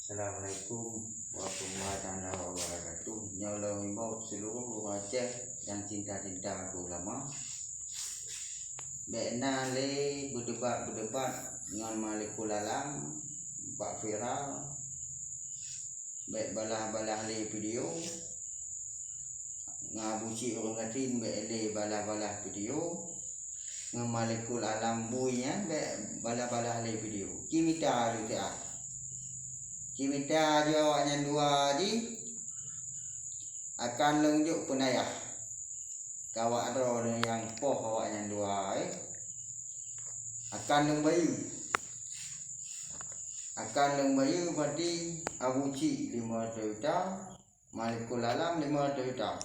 Assalamualaikum warahmatullahi wabarakatuh. Nyolong imbau seluruh orang Aceh yang cinta-cinta ulama. Bekna le berdebat dengan Malikul Alam, Pak viral. Bek balah-balah le video. Ngabuci orang ngatin bek le balah-balah video. Dengan Malikul Alam buinya bek balah-balah le video. Kimita le dia. Kimita dia awaknya dua di akan lenjuk penayah kawak ro yang poh awaknya dua akan leng bayu berarti abuci 5 juta Malikul Alam 5 juta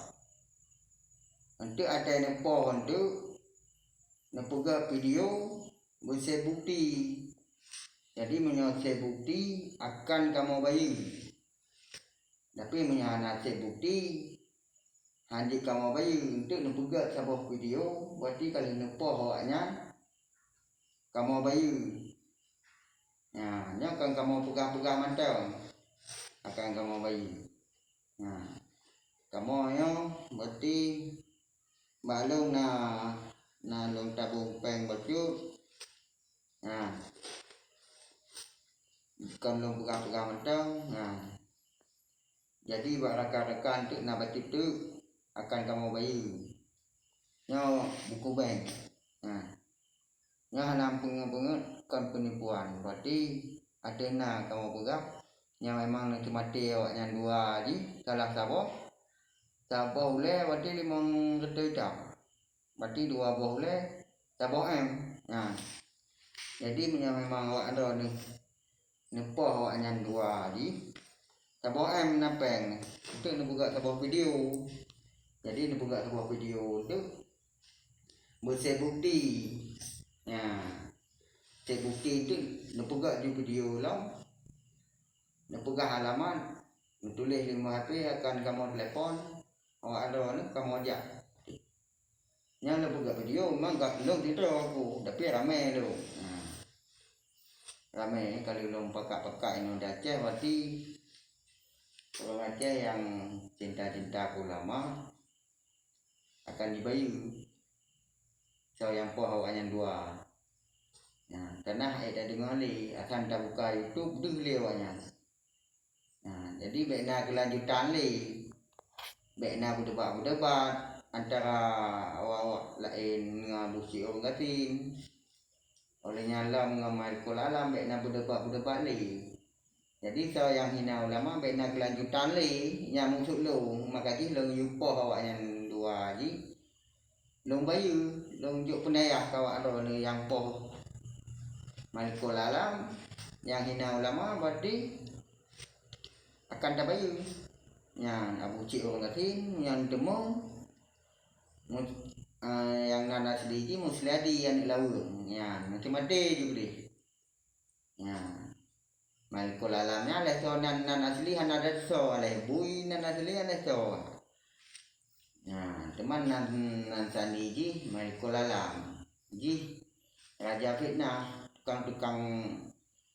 untuk ada yang poh untuk nepega video bersih bukti. Jadi menyelesaikan bukti akan kamu bayu. Tapi menyelesaikan bukti handi kamu bayu untuk nempegat sebuah video. Berarti kalau nepoh awaknya kamu bayu. Nah, nya akan kamu pegang-pegang mantau akan kamu bayu. Nah, kamu yo berarti balung na long tabung peng baju. Nah, bukan belum pegang-pegang mentang. Nah, jadi buat rekan-rekan untuk nabat itu akan kamu bayi. Nyo buku bank. Nah, nyo nampung kan penipuan. Berarti ada na kamu pegang. Nyo memang nanti mati awaknya dua di salah sabo. Sabo boleh berarti 5 juta. Berarti 2 boleh sabo M. Nah, jadi memang awak ada ni nepoh awaknya dua di sabo M napeng untuk nebuka sebuah video. Jadi nebuka sebuah video untuk bersih bukti. Ya, bersih bukti itu nebuka di video lah. Nebuka halaman, menulis 5 HP akan kamu telepon. Awak ada kamu ajak. Nya nebuka video memang gak lo gitu aku, tapi ramai lo. Ramai kalau belum pakak-pakak ini udah Aceh berarti orang Aceh yang cinta-cinta ulama akan dibayu. So yang poh awaknya dua. Nah, karena ada dengar li akan tak buka YouTube tu beli awaknya. Nah, jadi bekna kelanjutan li. Bekna berdebat antara awak lain dengan busi orang ngatin. Olehnya alam dengan Malikul Alam bekna berdebat li. Jadi so yang hina ulama bekna kelanjutan li yang musuh lu makati long yupoh awaknya dua ji long bayu long juk penayah kawak ro yang poh Malikul Alam yang hina ulama berarti akan tak bayu yang abu cik orang ngatin yang demo yang nana sedikit musliadi yang laung ya macam ada juga deh ya Malikul Alamnya oleh so nan asli hana ada so oleh bui nan asli ada so ya teman nan sani ji Malikul Alam ji raja fitnah tukang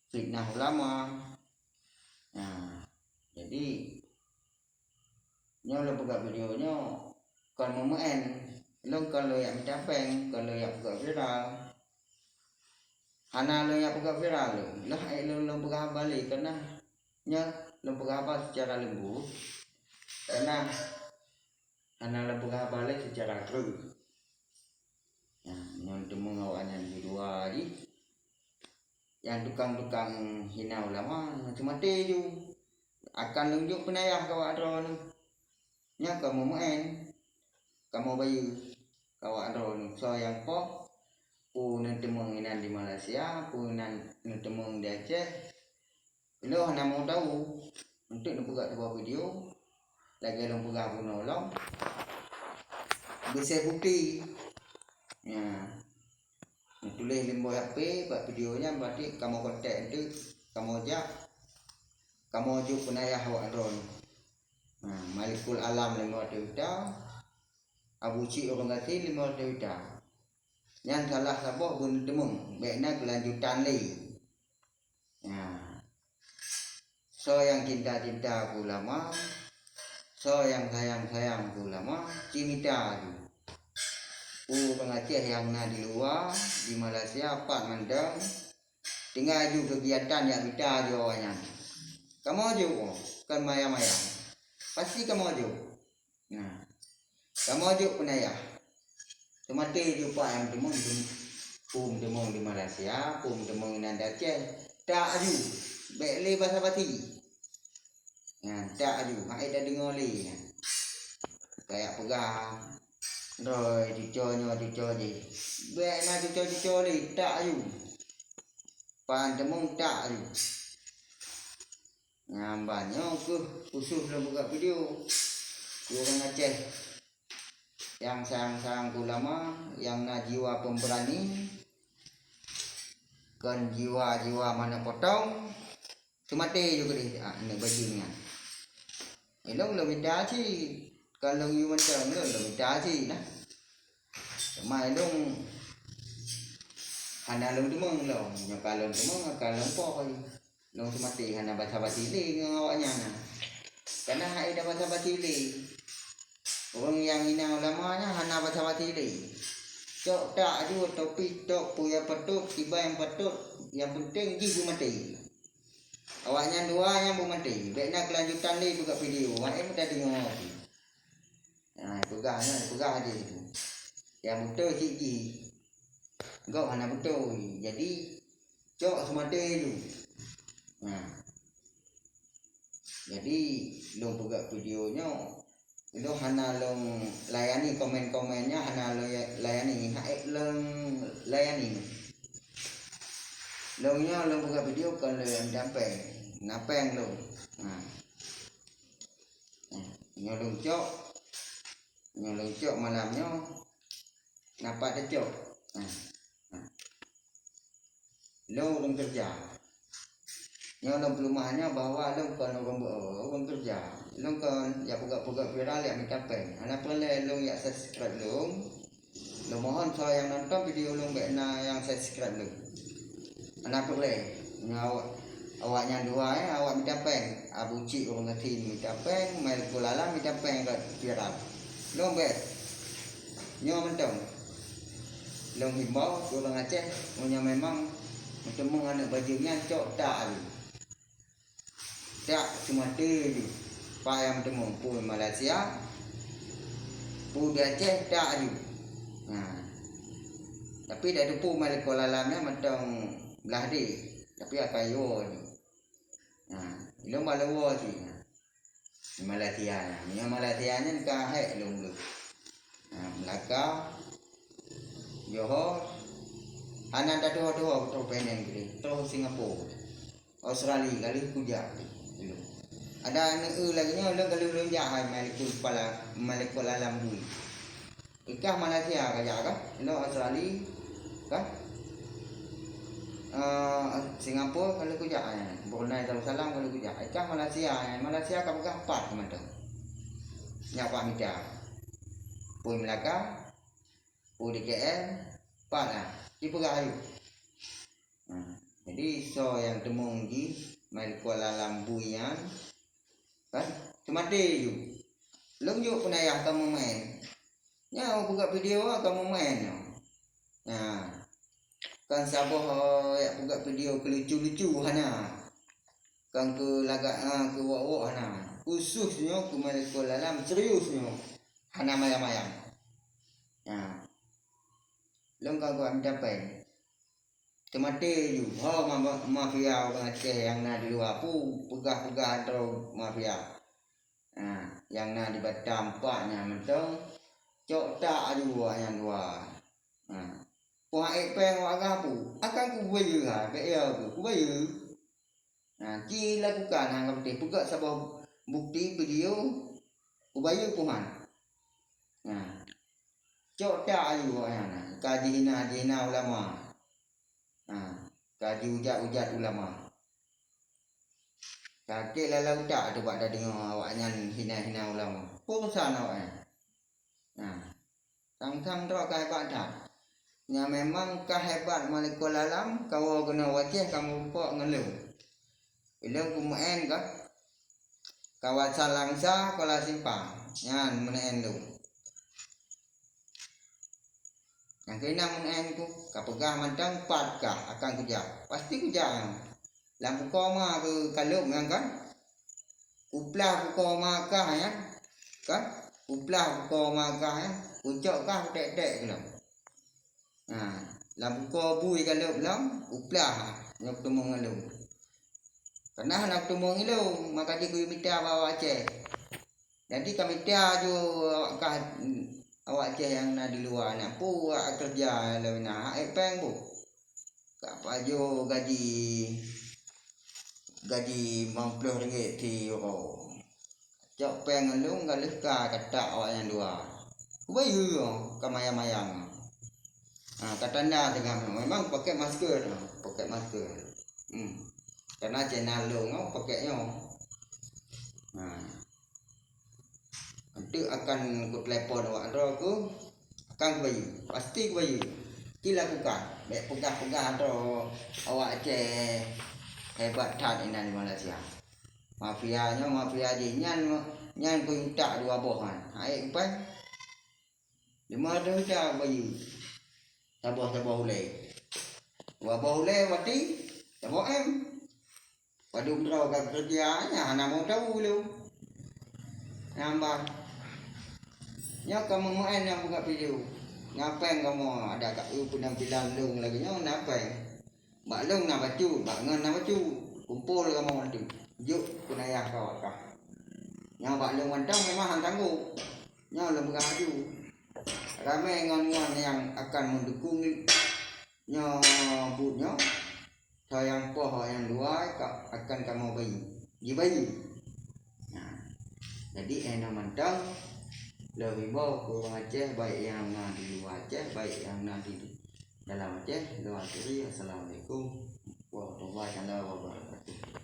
fitnah ulama. Nah, jadi nyo lo buka videonya kan momen lo kalau yang capeng kalau yang buka viral hana lo yang buka viral lo lah lo buka balik karena nya lo buka apa secara lembut karena hana lo buka balik secara keruh. Nah, yang temu awaknya dua di yang tukang-tukang hina ulama cuma teju akan lunjuk penayah kawak adron nya kamu main kamu bayu kawak adron so yang poh pun temung inan di Malaysia pun temung di Aceh lo hana mau tahu untuk nembuka sebuah video lagi lo buka pun nolong bisa bukti ya tulis limbo HP buat videonya berarti kamu kontak itu kamu ajak kamu ajuk penayah awak drone. Nah, Malikul Alam 5 juta abu cik orang ngatin 5 juta yang salah sabok pun temung bekna kelanjutan li. Nah, so so yang cinta-cinta ku lama, so yang sayang-sayang ku lama, cinta tu. Pengaceh yang di luar di Malaysia Pak Mandang tinggal ju kegiatan yang kita jawanya. Kamu ju kan maya-maya. Pasti kamu ju. Nah, kamu ju penaya. Temati ju Pak yang demong di Malaysia, demong nan Aceh. Tak aju. Bele bahasa bati. Nah, tak aju. Hai dah dengar li. Kayak pegang rồi dico je be na dico li tak ayu pan demong tak ayu ngambanyo khusus lo buka video orang Aceh yang sayang ulama yang na jiwa pemberani kan jiwa mana potong semate juga deh ini bajunya elong lo minta sih kalau you macam lo minta sih nah mai dong hana long demong lo nyakalong demong akalong po long sumati hana bahasa batili ngawaknya nah karena hai dah bahasa batili orang yang ina ulamanya hana bahasa batili cok tak juga topi tok puya patut tiba yang patut yang penting jigu mati awaknya dua yang mati baiknya kelanjutan ni buka video wae mudah dengar nah pegang aja itu yang betul cik engkau hana betul jadi cok semata itu nah jadi long buka videonya itu hana long layani komen-komennya hana lo layani long layani longnya long buka video kalau yang dampeng napeng long nah nyolong cok malamnya napa ada cok lo orang kerja nyolong perumahannya bahwa lo kan orang kerja lo kan ya buka viral ya minta pen anak pelai lo ya subscribe lo mohon saya yang nonton video lo bekna yang subscribe lo anak pelai awaknya dua awak minta pen abu cik orang ngetin minta pen mail kulala minta pen kat viral lo bet nyo mentong long himbau orang Aceh punya memang bertemu anak bajunya cok tak cuma tu pak yang bertemu pun Malaysia pun di Aceh tak ada nah tapi dah depu malik Kuala Lamnya mentong belah di tapi akayo ni nah ilmu malawa sih Malaysia nya ka hai long nah Melaka Johor anak dah dua betul peneng gede terus Singapura Australia kali kujak ada anak lagi nya lo kali lo jahat malik Kuala Lumpur ikah Malaysia kajak kah lo Australia kah Singapura kalau kujak Brunei Darussalam kalau kujak ikah Malaysia kah bukan 4 teman tu nyapa mita pun Melaka pun di KL 4 lah di Perayu jadi so yang temung di main Kuala Lumpur yang kan cuma dia long juk pun ayah kamu main nya buka video kamu main nah kan sabah ya buka video kelucu-lucu hana kan ke lagak ke wak-wak hana khususnya ke main Kuala Lumpur seriusnya hana mayang-mayang nah long kau minta pen temate ju mafia orang Aceh yang na di luar pu pegah antara mafia yang na di Batam paknya mentong cok tak aju yang luar pu hai pen waga pu akan ku bayu ha ke ya ku bayu ki lakukan hang penting pegak sabah bukti video ku bayu puhan cok tak aju yang kaji hina ulama kaji ujat ulama kakek lalau tak tu pada dengar awaknya hina ulama urusan awaknya tang-tang tu kehebat tak nya memang kehebat malik Kuala Lumpur kau kena wajah kamu pok ngeluh ilang ku main kah kawasan langsa kola simpang yan menaen lu yang kena menaen ku kapegah mantang patkah akan kerja pasti kerja lampu koma ke kalung yang kan uplah koma kah ya kan uplah koma kah ya ucok kah dek-dek kelam nah lampu ko bui kalung lam uplah nyok tumong ngalu karena nak tumong ilu maka di ku minta bawa Aceh. Jadi kami tiada jo awak ceh yang na di luar nak pu kerja lawan nak peng bu. Apa jo gaji RM40 ti euro. Jok peng lu galih ka kata awak yang luar. Bayu kamayang-mayang. Kata anda dengan memang pakai masker. Karena channel lu ngau pakainya. Nanti akan ku telepon awak ku akan bayu pasti bayu dilakukan pegah-pegah awak ceh hebat tat inan di Malaysia mafia di nyan ku tak dua bohan ai pen lima dah bayu tabah ule wati tabah padu bro ka kerjanya anak mau tahu lu nambah nya kamu main yang buka video ngapain kamu ada kat penampilan lung lagi nya ngapain mbak lung nak bacu mbak ngan nak bacu kumpul kamu nanti juk kunayah kau kah nya mbak lung mantang memang tangguh nya lung buka baju ramai ngan yang akan mendukung nya budnya sayang poh yang luar akan kamu bayi jadi enak mantang lebih bawa kurang Aceh baik yang di luar Aceh baik yang di dalam Aceh. Assalamualaikum warahmatullahi wabarakatuh.